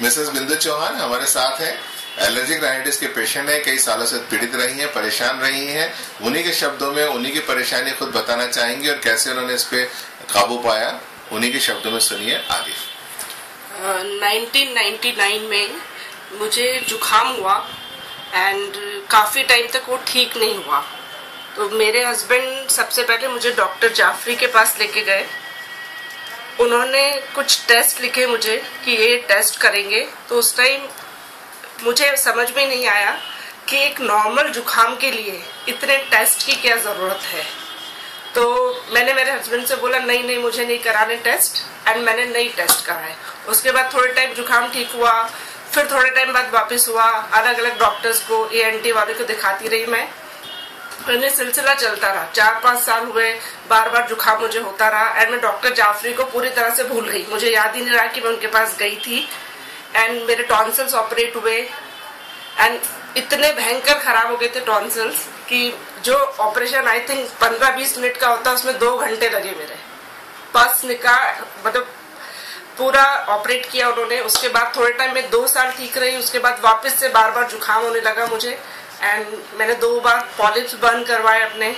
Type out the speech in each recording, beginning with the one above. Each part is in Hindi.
मिसेस बिंदु चौहान हमारे साथ हैं, एलर्जिक राइनाइटिस के पेशेंट हैं, कई सालों से पीड़ित रही हैं, परेशान रही हैं। उन्हीं के शब्दों में उन्हीं की परेशानी खुद बताना चाहेंगी और कैसे उन्होंने इस पे काबू पाया, उन्हीं के शब्दों में सुनिए आगे। 1999 में मुझे जुकाम हुआ एंड काफ़ी टाइम तक वो ठीक नहीं हुआ। तो मेरे हस्बैंड सबसे पहले मुझे डॉक्टर जाफरी के पास लेके गए। उन्होंने कुछ टेस्ट लिखे मुझे कि ये टेस्ट करेंगे। तो उस टाइम मुझे समझ में नहीं आया कि एक नॉर्मल जुकाम के लिए इतने टेस्ट की क्या ज़रूरत है। तो मैंने मेरे हस्बैंड से बोला नहीं मुझे नहीं कराने टेस्ट, एंड मैंने नहीं टेस्ट कराए। उसके बाद थोड़े टाइम जुकाम ठीक हुआ, फिर थोड़े टाइम बाद वापस हुआ। अलग अलग डॉक्टर्स को, ENT वाले को दिखाती रही मैं। मैंने सिलसिला चलता रहा, 4-5 साल हुए, बार बार जुकाम मुझे होता रहा एंड मैं डॉक्टर जाफरी को पूरी तरह से भूल गई। मुझे याद ही नहीं रहा कि मैं उनके पास गई थी। एंड मेरे टॉन्सिल्स ऑपरेट हुए एंड इतने भयंकर खराब हो गए थे टॉन्सिल्स कि जो ऑपरेशन आई थिंक 15-20 मिनट का होता उसमें 2 घंटे लगे मेरे। पस निकाल मतलब पूरा ऑपरेट किया उन्होंने। उसके बाद थोड़े टाइम में 2 साल ठीक रही। उसके बाद वापस से बार बार जुकाम होने लगा मुझे एंड मैंने 2 बार पॉलिप्स बर्न करवाए अपने।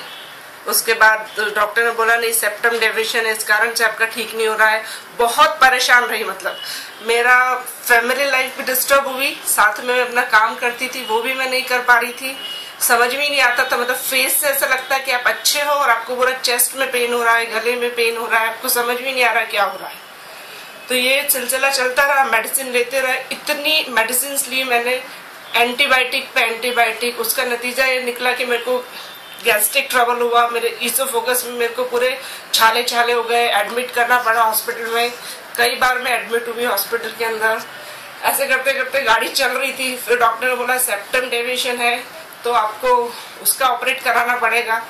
उसके बाद डॉक्टर ने बोला नहीं सेप्टम डेविएशन है, इस कारण से आपका ठीक नहीं हो रहा है। बहुत परेशान रही, मतलब मेरा फैमिली लाइफ भी डिस्टर्ब हुई, साथ में मैं अपना काम करती थी वो भी मैं नहीं कर पा रही थी। समझ में नहीं आता था, मतलब फेस से ऐसा लगता है कि आप अच्छे हो और आपको पूरा चेस्ट में पेन हो रहा है, गले में पेन हो रहा है, आपको समझ में नहीं आ रहा क्या हो रहा है। तो ये सिलसिला चलता रहा, मेडिसिन लेते रहे। इतनी मेडिसिन ली मैंने, एंटीबायोटिक पे एंटीबायोटिक। उसका नतीजा ये निकला कि मेरे को गैस्ट्रिक ट्रबल हुआ, मेरे ईसोफेगस में मेरे को पूरे छाले छाले हो गए। एडमिट करना पड़ा हॉस्पिटल में, कई बार मैं एडमिट हुई हॉस्पिटल के अंदर। ऐसे करते करते गाड़ी चल रही थी। फिर डॉक्टर ने बोला सेप्टम डेविएशन है तो आपको उसका ऑपरेट कराना पड़ेगा।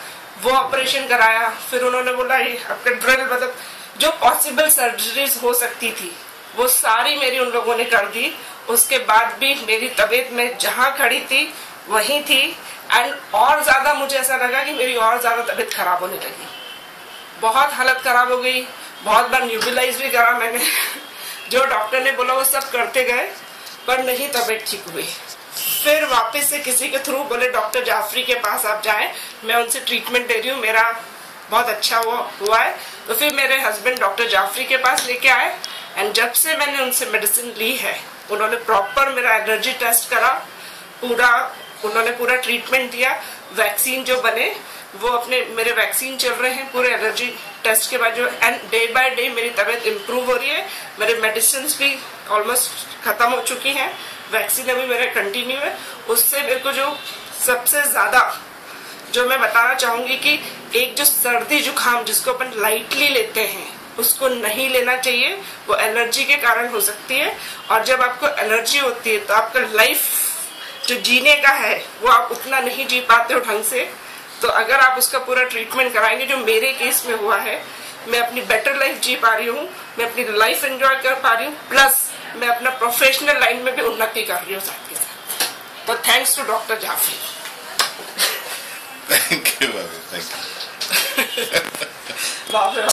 वो ऑपरेशन कराया। फिर उन्होंने बोला ये आपका ड्रिल, मतलब जो पॉसिबल सर्जरीज हो सकती थी वो सारी मेरी उन लोगों ने कर दी। उसके बाद भी मेरी तबीयत में जहाँ खड़ी थी वहीं थी एंड और ज्यादा मुझे ऐसा लगा कि मेरी और ज्यादा तबीयत खराब होने लगी। बहुत हालत खराब हो गई। बहुत बार न्यूबिलाइज भी करा मैंने। जो डॉक्टर ने बोला वो सब करते गए पर नहीं तबीयत ठीक हुई। फिर वापस से किसी के थ्रू बोले डॉक्टर जाफरी के पास आप जाएं, मैं उनसे ट्रीटमेंट दे रही हूँ, मेरा बहुत अच्छा हुआ है। तो फिर मेरे हस्बैंड डॉक्टर जाफरी के पास लेके आए एंड जब से मैंने उनसे मेडिसिन ली है उन्होंने प्रॉपर मेरा एलर्जी टेस्ट करा, उन्होंने पूरा ट्रीटमेंट दिया। वैक्सीन जो बने वो अपने मेरे वैक्सीन चल रहे हैं पूरे एलर्जी टेस्ट के बाद जो, एंड डे बाय डे मेरी तबीयत इम्प्रूव हो रही है। मेरे मेडिसिन भी ऑलमोस्ट खत्म हो चुकी हैं, वैक्सीन अभी मेरे कंटिन्यू है। उससे मेरे को जो सबसे ज्यादा जो मैं बताना चाहूंगी कि एक जो सर्दी जुकाम जिसको अपन लाइटली लेते हैं उसको नहीं लेना चाहिए, वो एलर्जी के कारण हो सकती है। और जब आपको एलर्जी होती है तो आपका लाइफ जो जीने का है वो आप उतना नहीं जी पाते हो ढंग से। तो अगर आप उसका पूरा ट्रीटमेंट कराएंगे, जो मेरे केस में हुआ है, मैं अपनी बेटर लाइफ जी पा रही हूँ, मैं अपनी लाइफ एंजॉय कर पा रही हूँ, प्लस मैं अपना प्रोफेशनल लाइन में भी उन्नति कर रही हूँ साथ के साथ। तो thanks to doctor Jafri. Thank you.